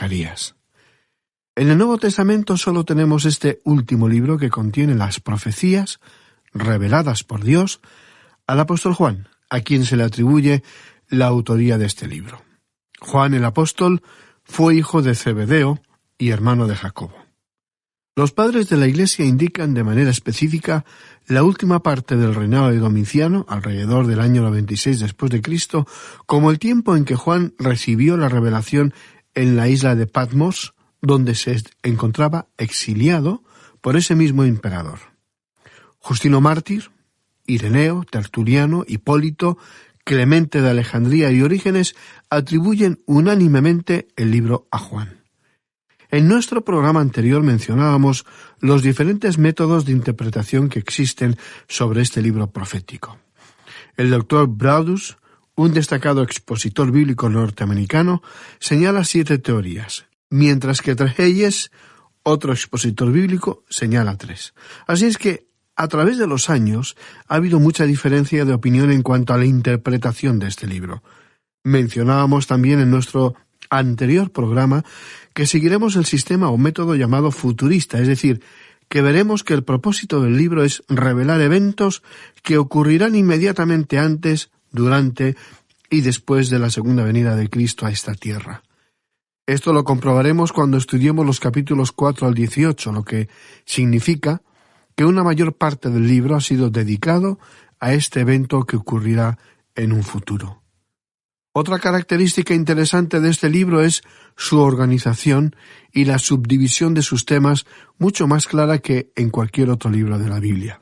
Zacarías. En el Nuevo Testamento solo tenemos este último libro que contiene las profecías reveladas por Dios al apóstol Juan, a quien se le atribuye la autoría de este libro. Juan el apóstol fue hijo de Zebedeo y hermano de Jacobo. Los padres de la Iglesia indican de manera específica la última parte del reinado de Domiciano, alrededor del año 96 después de Cristo, como el tiempo en que Juan recibió la revelación en la isla de Patmos, donde se encontraba exiliado por ese mismo emperador. Justino Mártir, Ireneo, Tertuliano, Hipólito, Clemente de Alejandría y Orígenes atribuyen unánimemente el libro a Juan. En nuestro programa anterior mencionábamos los diferentes métodos de interpretación que existen sobre este libro profético. El doctor Braudus, un destacado expositor bíblico norteamericano, señala 7 teorías, mientras que Trejelles, otro expositor bíblico, señala 3. Así es que, a través de los años, ha habido mucha diferencia de opinión en cuanto a la interpretación de este libro. Mencionábamos también en nuestro anterior programa que seguiremos el sistema o método llamado futurista, es decir, que veremos que el propósito del libro es revelar eventos que ocurrirán inmediatamente antes, durante y después de la segunda venida de Cristo a esta tierra. Esto lo comprobaremos cuando estudiemos los capítulos 4 al 18, lo que significa que una mayor parte del libro ha sido dedicado a este evento que ocurrirá en un futuro. Otra característica interesante de este libro es su organización y la subdivisión de sus temas, mucho más clara que en cualquier otro libro de la Biblia.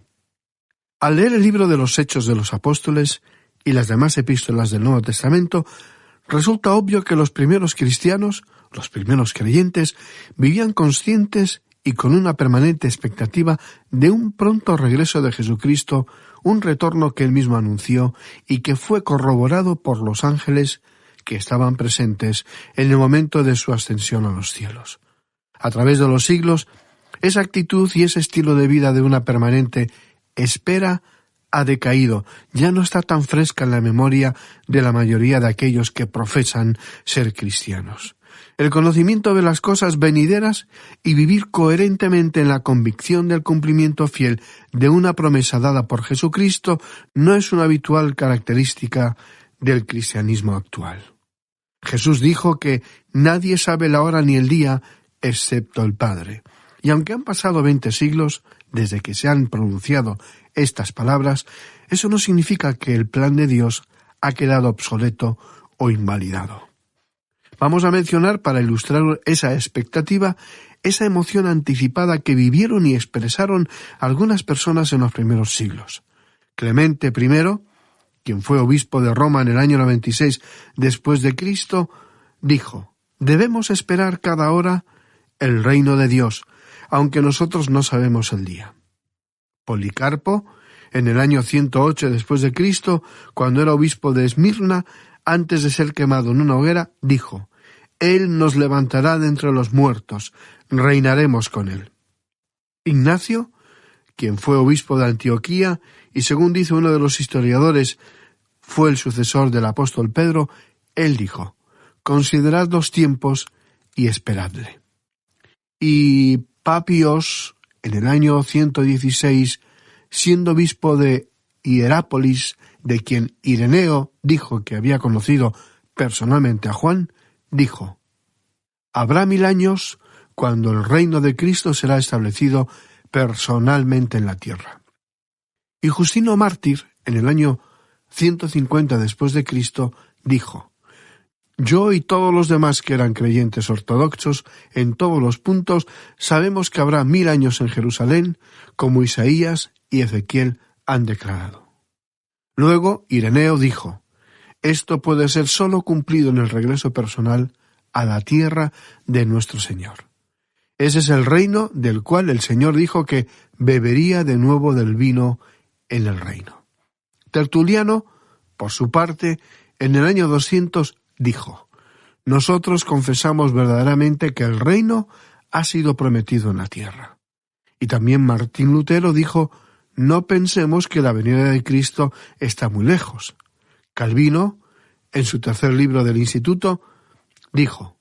Al leer el libro de los Hechos de los Apóstoles y las demás epístolas del Nuevo Testamento, resulta obvio que los primeros cristianos, los primeros creyentes, vivían conscientes y con una permanente expectativa de un pronto regreso de Jesucristo, un retorno que él mismo anunció y que fue corroborado por los ángeles que estaban presentes en el momento de su ascensión a los cielos. A través de los siglos, esa actitud y ese estilo de vida de una permanente espera ha decaído, ya no está tan fresca en la memoria de la mayoría de aquellos que profesan ser cristianos. El conocimiento de las cosas venideras y vivir coherentemente en la convicción del cumplimiento fiel de una promesa dada por Jesucristo no es una habitual característica del cristianismo actual. Jesús dijo que nadie sabe la hora ni el día excepto el Padre. Y aunque han pasado 20 siglos desde que se han pronunciado estas palabras, eso no significa que el plan de Dios ha quedado obsoleto o invalidado. Vamos a mencionar, para ilustrar esa expectativa, esa emoción anticipada que vivieron y expresaron algunas personas en los primeros siglos. Clemente I, quien fue obispo de Roma en el año 96 después de Cristo, dijo: «Debemos esperar cada hora el reino de Dios, aunque nosotros no sabemos el día». Policarpo, en el año 108 después de Cristo, cuando era obispo de Esmirna, antes de ser quemado en una hoguera, dijo: «Él nos levantará de entre los muertos, reinaremos con él». Ignacio, quien fue obispo de Antioquía y, según dice uno de los historiadores, fue el sucesor del apóstol Pedro, él dijo: «Considerad los tiempos y esperadle». Y Papios, en el año 116, siendo obispo de Hierápolis, de quien Ireneo dijo que había conocido personalmente a Juan, dijo: «Habrá 1000 años cuando el reino de Cristo será establecido personalmente en la tierra». Y Justino Mártir, en el año 150 después de Cristo, dijo: «Yo y todos los demás que eran creyentes ortodoxos en todos los puntos sabemos que habrá 1000 años en Jerusalén, como Isaías y Ezequiel han declarado». Luego Ireneo dijo: «Esto puede ser solo cumplido en el regreso personal a la tierra de nuestro Señor. Ese es el reino del cual el Señor dijo que bebería de nuevo del vino en el reino». Tertuliano, por su parte, en el año 200 dijo: «Nosotros confesamos verdaderamente que el reino ha sido prometido en la tierra». Y también Martín Lutero dijo: «No pensemos que la venida de Cristo está muy lejos». Calvino, en su tercer libro del Instituto, dijo: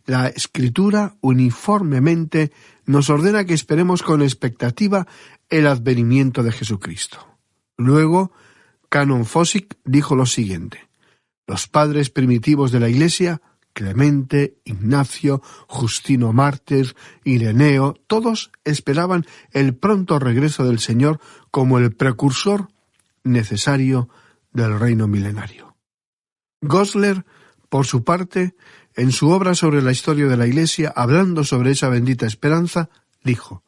la Escritura uniformemente nos ordena que esperemos con expectativa el advenimiento de Jesucristo. Luego, Canon Fossick dijo lo siguiente: los padres primitivos de la Iglesia, Clemente, Ignacio, Justino Mártir, Ireneo, todos esperaban el pronto regreso del Señor como el precursor necesario del reino milenario. Gosler, por su parte, en su obra sobre la historia de la Iglesia, hablando sobre esa bendita esperanza, dijo: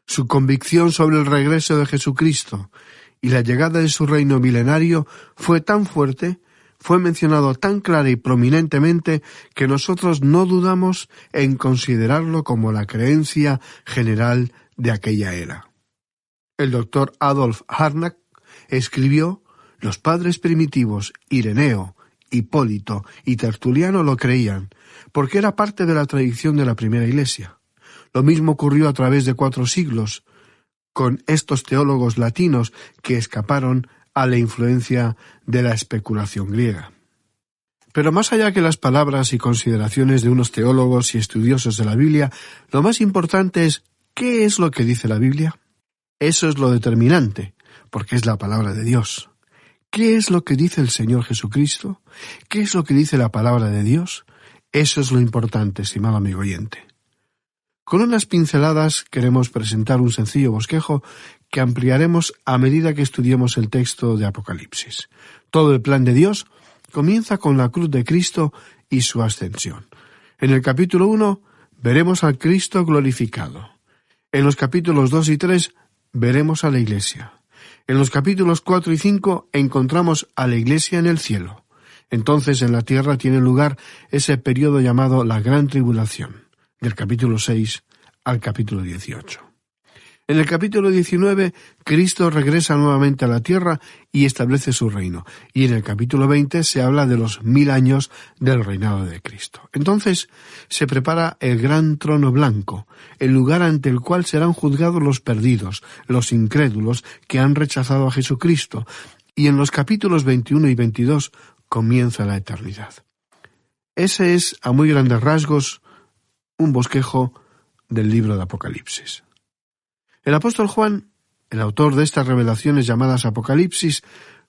su convicción sobre el regreso de Jesucristo y la llegada de su reino milenario fue tan fuerte, fue mencionado tan clara y prominentemente, que nosotros no dudamos en considerarlo como la creencia general de aquella era. El doctor Adolf Harnack escribió: los padres primitivos, Ireneo, Hipólito y Tertuliano lo creían, porque era parte de la tradición de la primera Iglesia. Lo mismo ocurrió a través de 4 siglos, con estos teólogos latinos que escaparon a la influencia de la especulación griega. Pero más allá que las palabras y consideraciones de unos teólogos y estudiosos de la Biblia, lo más importante es ¿qué es lo que dice la Biblia? Eso es lo determinante, porque es la palabra de Dios. ¿Qué es lo que dice el Señor Jesucristo? ¿Qué es lo que dice la palabra de Dios? Eso es lo importante, estimado amigo oyente. Con unas pinceladas queremos presentar un sencillo bosquejo que ampliaremos a medida que estudiemos el texto de Apocalipsis. Todo el plan de Dios comienza con la cruz de Cristo y su ascensión. En el capítulo 1 veremos al Cristo glorificado. En los capítulos 2 y 3 veremos a la Iglesia. En los capítulos 4 y 5 encontramos a la Iglesia en el cielo. Entonces en la tierra tiene lugar ese periodo llamado la Gran Tribulación, del capítulo 6 al capítulo 18. En el capítulo 19, Cristo regresa nuevamente a la tierra y establece su reino. Y en el capítulo 20 se habla de los 1000 años del reinado de Cristo. Entonces se prepara el gran trono blanco, el lugar ante el cual serán juzgados los perdidos, los incrédulos que han rechazado a Jesucristo. Y en los capítulos 21 y 22 comienza la eternidad. Ese es, a muy grandes rasgos, un bosquejo del libro de Apocalipsis. El apóstol Juan, el autor de estas revelaciones llamadas Apocalipsis,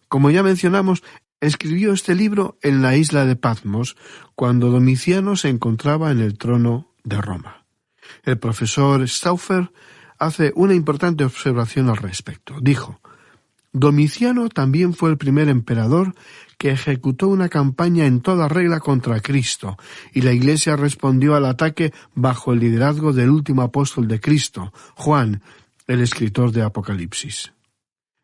como ya mencionamos, escribió este libro en la isla de Patmos, cuando Domiciano se encontraba en el trono de Roma. El profesor Stauffer hace una importante observación al respecto. Dijo: Domiciano también fue el primer emperador que ejecutó una campaña en toda regla contra Cristo, y la Iglesia respondió al ataque bajo el liderazgo del último apóstol de Cristo, Juan, el escritor de Apocalipsis.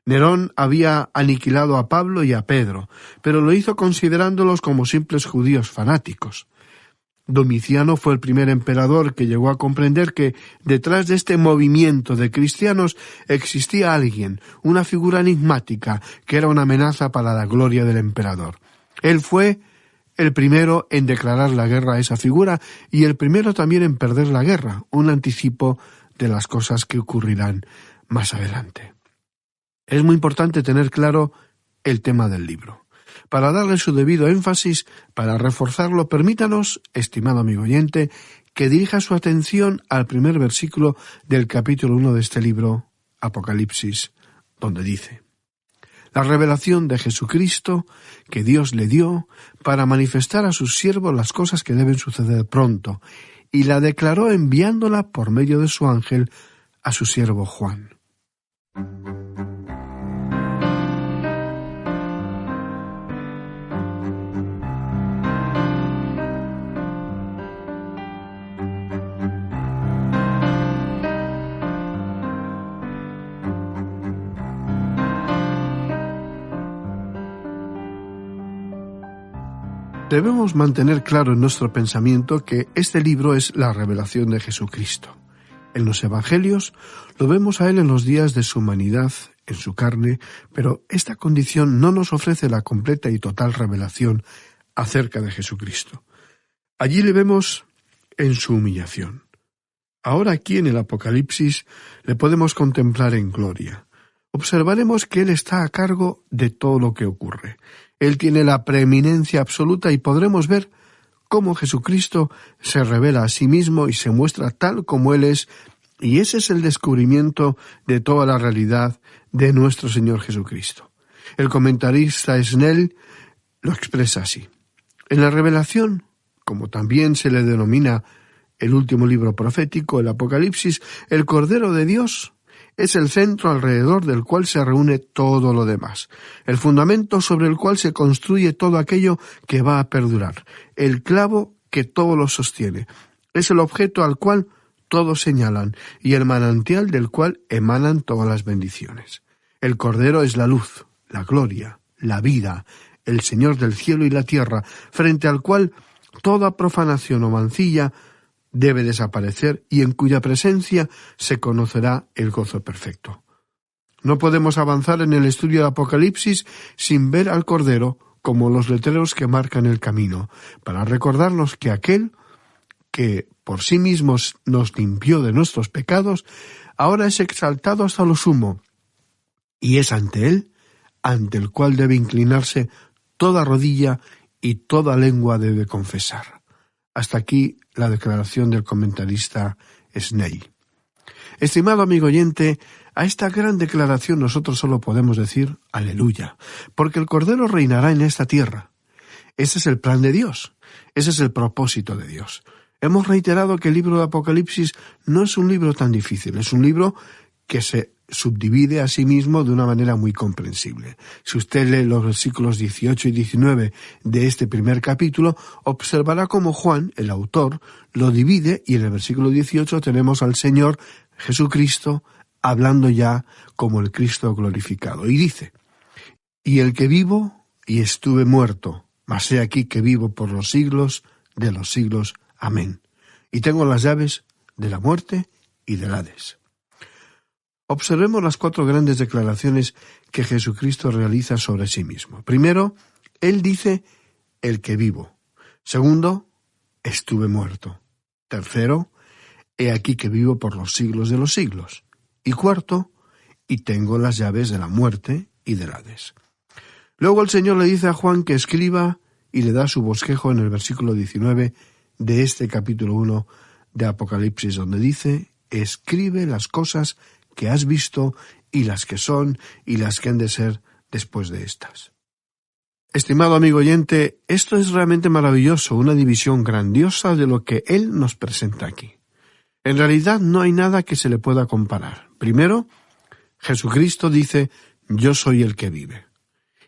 Nerón había aniquilado a Pablo y a Pedro, pero lo hizo considerándolos como simples judíos fanáticos. Domiciano fue el primer emperador que llegó a comprender que detrás de este movimiento de cristianos existía alguien, una figura enigmática, que era una amenaza para la gloria del emperador. Él fue el primero en declarar la guerra a esa figura y el primero también en perder la guerra, un anticipo de las cosas que ocurrirán más adelante. Es muy importante tener claro el tema del libro. Para darle su debido énfasis, para reforzarlo, permítanos, estimado amigo oyente, que dirija su atención al primer versículo del capítulo 1 de este libro, Apocalipsis, donde dice: la revelación de Jesucristo que Dios le dio para manifestar a sus siervos las cosas que deben suceder pronto, y la declaró enviándola por medio de su ángel a su siervo Juan. Debemos mantener claro en nuestro pensamiento que este libro es la revelación de Jesucristo. En los Evangelios lo vemos a Él en los días de su humanidad, en su carne, pero esta condición no nos ofrece la completa y total revelación acerca de Jesucristo. Allí le vemos en su humillación. Ahora aquí en el Apocalipsis le podemos contemplar en gloria. Observaremos que Él está a cargo de todo lo que ocurre. Él tiene la preeminencia absoluta y podremos ver cómo Jesucristo se revela a sí mismo y se muestra tal como Él es, y ese es el descubrimiento de toda la realidad de nuestro Señor Jesucristo. El comentarista Snell lo expresa así. En la revelación, como también se le denomina el último libro profético, el Apocalipsis, el Cordero de Dios es el centro alrededor del cual se reúne todo lo demás, el fundamento sobre el cual se construye todo aquello que va a perdurar, el clavo que todo lo sostiene, es el objeto al cual todos señalan y el manantial del cual emanan todas las bendiciones. El Cordero es la luz, la gloria, la vida, el Señor del cielo y la tierra, frente al cual toda profanación o mancilla debe desaparecer y en cuya presencia se conocerá el gozo perfecto. No podemos avanzar en el estudio del Apocalipsis sin ver al Cordero como los letreros que marcan el camino, para recordarnos que aquel que por sí mismo nos limpió de nuestros pecados, ahora es exaltado hasta lo sumo, y es ante él, ante el cual debe inclinarse toda rodilla y toda lengua debe confesar. Hasta aquí la declaración del comentarista Snell. Estimado amigo oyente, a esta gran declaración nosotros solo podemos decir aleluya, porque el Cordero reinará en esta tierra. Ese es el plan de Dios, ese es el propósito de Dios. Hemos reiterado que el libro de Apocalipsis no es un libro tan difícil, es un libro que se subdivide a sí mismo de una manera muy comprensible. Si usted lee los versículos 18 y 19 de este primer capítulo, observará cómo Juan, el autor, lo divide y en el versículo 18 tenemos al Señor Jesucristo hablando ya como el Cristo glorificado. Y dice, «Y el que vivo y estuve muerto, mas he aquí que vivo por los siglos de los siglos. Amén. Y tengo las llaves de la muerte y del Hades». Observemos las 4 grandes declaraciones que Jesucristo realiza sobre sí mismo. Primero, Él dice, el que vivo. Segundo, estuve muerto. Tercero, he aquí que vivo por los siglos de los siglos. Y cuarto, y tengo las llaves de la muerte y del Hades. Luego el Señor le dice a Juan que escriba y le da su bosquejo en el versículo 19 de este capítulo 1 de Apocalipsis, donde dice, escribe las cosas que has visto y las que son y las que han de ser después de estas. Estimado amigo oyente, esto es realmente maravilloso, una división grandiosa de lo que Él nos presenta aquí. En realidad no hay nada que se le pueda comparar. Primero, Jesucristo dice, yo soy el que vive.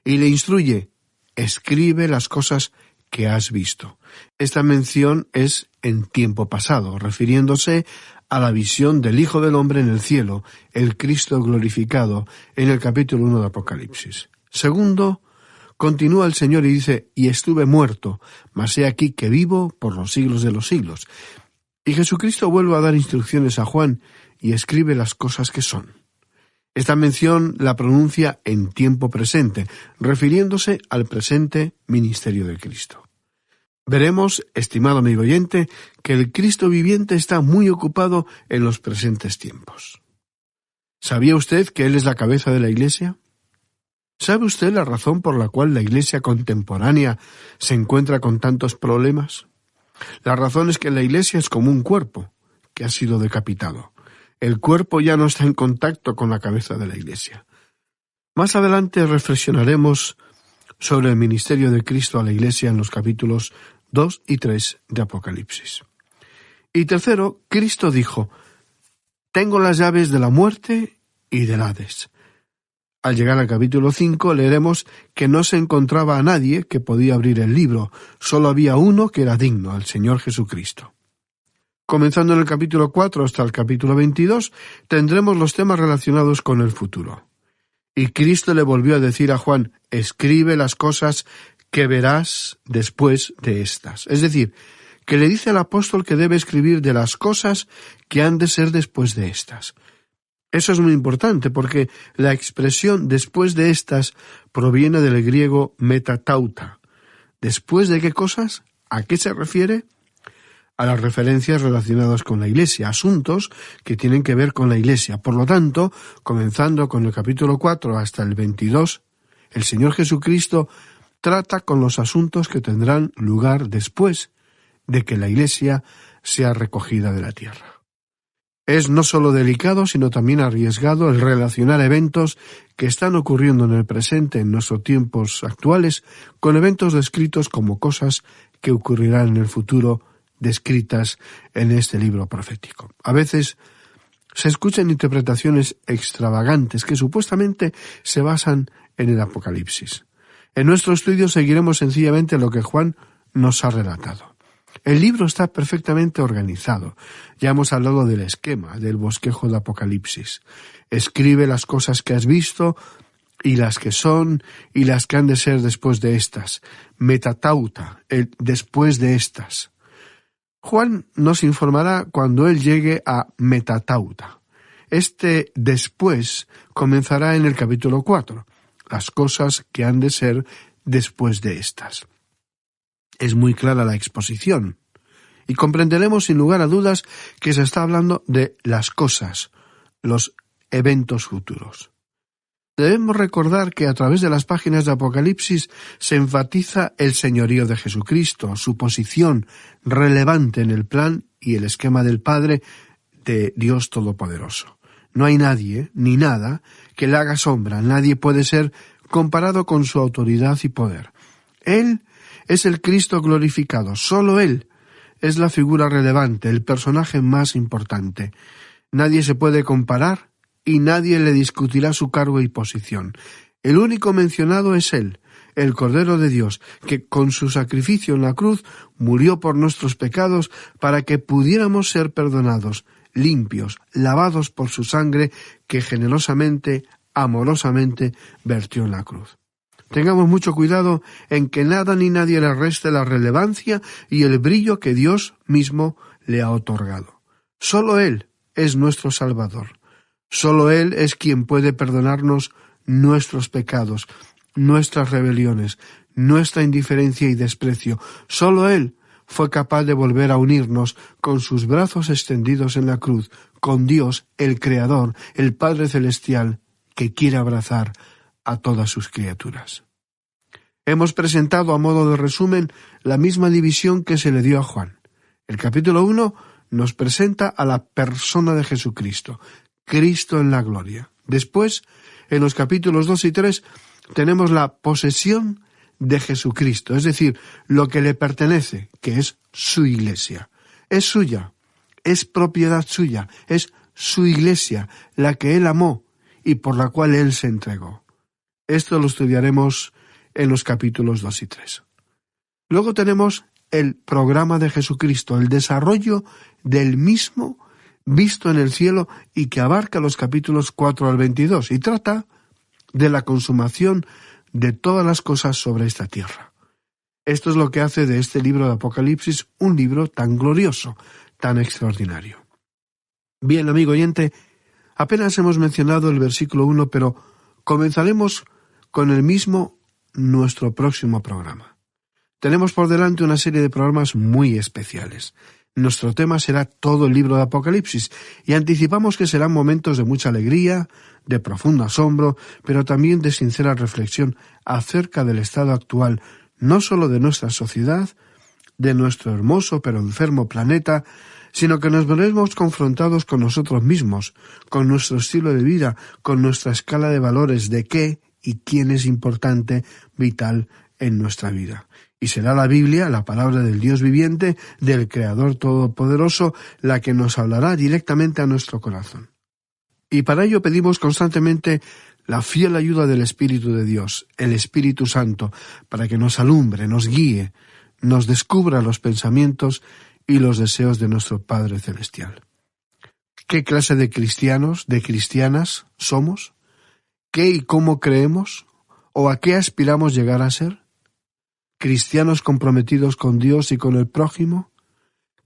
Y le instruye, escribe las cosas que has visto. Esta mención es en tiempo pasado, refiriéndose a la visión del Hijo del Hombre en el cielo, el Cristo glorificado, en el capítulo 1 de Apocalipsis. Segundo, continúa el Señor y dice, y estuve muerto, mas he aquí que vivo por los siglos de los siglos. Y Jesucristo vuelve a dar instrucciones a Juan y escribe las cosas que son. Esta mención la pronuncia en tiempo presente, refiriéndose al presente ministerio de Cristo. Veremos, estimado amigo oyente, que el Cristo viviente está muy ocupado en los presentes tiempos. ¿Sabía usted que Él es la cabeza de la Iglesia? ¿Sabe usted la razón por la cual la Iglesia contemporánea se encuentra con tantos problemas? La razón es que la Iglesia es como un cuerpo que ha sido decapitado. El cuerpo ya no está en contacto con la cabeza de la Iglesia. Más adelante reflexionaremos sobre el ministerio de Cristo a la Iglesia en los capítulos 2 y 3 de Apocalipsis. Y tercero, Cristo dijo, tengo las llaves de la muerte y del Hades. Al llegar al capítulo 5 leeremos que no se encontraba a nadie que podía abrir el libro, solo había uno que era digno, el Señor Jesucristo. Comenzando en el capítulo 4 hasta el capítulo 22, tendremos los temas relacionados con el futuro. Y Cristo le volvió a decir a Juan, escribe las cosas que verás después de estas. Es decir, que le dice al apóstol que debe escribir de las cosas que han de ser después de estas. Eso es muy importante porque la expresión después de estas proviene del griego metatauta. ¿Después de qué cosas? ¿A qué se refiere? A las referencias relacionadas con la Iglesia, asuntos que tienen que ver con la Iglesia. Por lo tanto, comenzando con el capítulo 4 hasta el 22, el Señor Jesucristo trata con los asuntos que tendrán lugar después de que la Iglesia sea recogida de la tierra. Es no solo delicado, sino también arriesgado el relacionar eventos que están ocurriendo en el presente, en nuestros tiempos actuales, con eventos descritos como cosas que ocurrirán en el futuro, descritas en este libro profético. A veces se escuchan interpretaciones extravagantes que supuestamente se basan en el Apocalipsis. En nuestro estudio seguiremos sencillamente lo que Juan nos ha relatado. El libro está perfectamente organizado. Ya hemos hablado del esquema, del bosquejo de Apocalipsis. Escribe las cosas que has visto, y las que son, y las que han de ser después de estas. Metatauta, el después de estas. Juan nos informará cuando él llegue a Metatauta. Este después comenzará en el capítulo 4. Las cosas que han de ser después de estas. Es muy clara la exposición, y comprenderemos sin lugar a dudas que se está hablando de las cosas, los eventos futuros. Debemos recordar que a través de las páginas de Apocalipsis se enfatiza el señorío de Jesucristo, su posición relevante en el plan y el esquema del Padre de Dios Todopoderoso. No hay nadie, ni nada, que le haga sombra. Nadie puede ser comparado con su autoridad y poder. Él es el Cristo glorificado. Solo Él es la figura relevante, el personaje más importante. Nadie se puede comparar y nadie le discutirá su cargo y posición. El único mencionado es Él, el Cordero de Dios, que con su sacrificio en la cruz murió por nuestros pecados para que pudiéramos ser perdonados, limpios, lavados por su sangre que generosamente, amorosamente vertió en la cruz. Tengamos mucho cuidado en que nada ni nadie le reste la relevancia y el brillo que Dios mismo le ha otorgado. Solo Él es nuestro Salvador. Solo Él es quien puede perdonarnos nuestros pecados, nuestras rebeliones, nuestra indiferencia y desprecio. Solo Él fue capaz de volver a unirnos con sus brazos extendidos en la cruz, con Dios, el Creador, el Padre Celestial, que quiere abrazar a todas sus criaturas. Hemos presentado a modo de resumen la misma división que se le dio a Juan. El capítulo 1 nos presenta a la persona de Jesucristo, Cristo en la gloria. Después, en los capítulos 2 y 3, tenemos la posesión de Jesucristo, es decir, lo que le pertenece, que es su iglesia. Es suya, es propiedad suya, es su iglesia, la que Él amó y por la cual Él se entregó. Esto lo estudiaremos en los capítulos 2 y 3. Luego tenemos el programa de Jesucristo, el desarrollo del mismo visto en el cielo y que abarca los capítulos 4 al 22 y trata de la consumación de todas las cosas sobre esta tierra. Esto es lo que hace de este libro de Apocalipsis un libro tan glorioso, tan extraordinario. Bien, amigo oyente, apenas hemos mencionado el versículo 1, pero comenzaremos con el mismo nuestro próximo programa. Tenemos por delante una serie de programas muy especiales. Nuestro tema será todo el libro de Apocalipsis y anticipamos que serán momentos de mucha alegría, de profundo asombro, pero también de sincera reflexión acerca del estado actual, no solo de nuestra sociedad, de nuestro hermoso pero enfermo planeta, sino que nos veremos confrontados con nosotros mismos, con nuestro estilo de vida, con nuestra escala de valores de qué y quién es importante, vital en nuestra vida. Y será la Biblia, la palabra del Dios viviente, del Creador Todopoderoso, la que nos hablará directamente a nuestro corazón. Y para ello pedimos constantemente la fiel ayuda del Espíritu de Dios, el Espíritu Santo, para que nos alumbre, nos guíe, nos descubra los pensamientos y los deseos de nuestro Padre Celestial. ¿Qué clase de cristianos, de cristianas somos? ¿Qué y cómo creemos? ¿O a qué aspiramos llegar a ser? ¿Cristianos comprometidos con Dios y con el prójimo?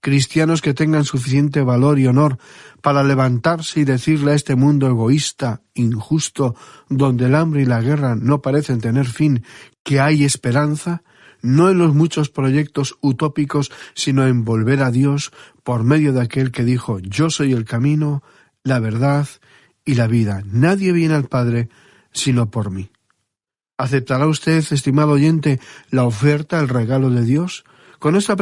¿Cristianos que tengan suficiente valor y honor para levantarse y decirle a este mundo egoísta, injusto, donde el hambre y la guerra no parecen tener fin, que hay esperanza, no en los muchos proyectos utópicos, sino en volver a Dios por medio de aquel que dijo: yo soy el camino, la verdad y la vida. Nadie viene al Padre sino por mí. ¿Aceptará usted, estimado oyente, la oferta, el regalo de Dios? Con esta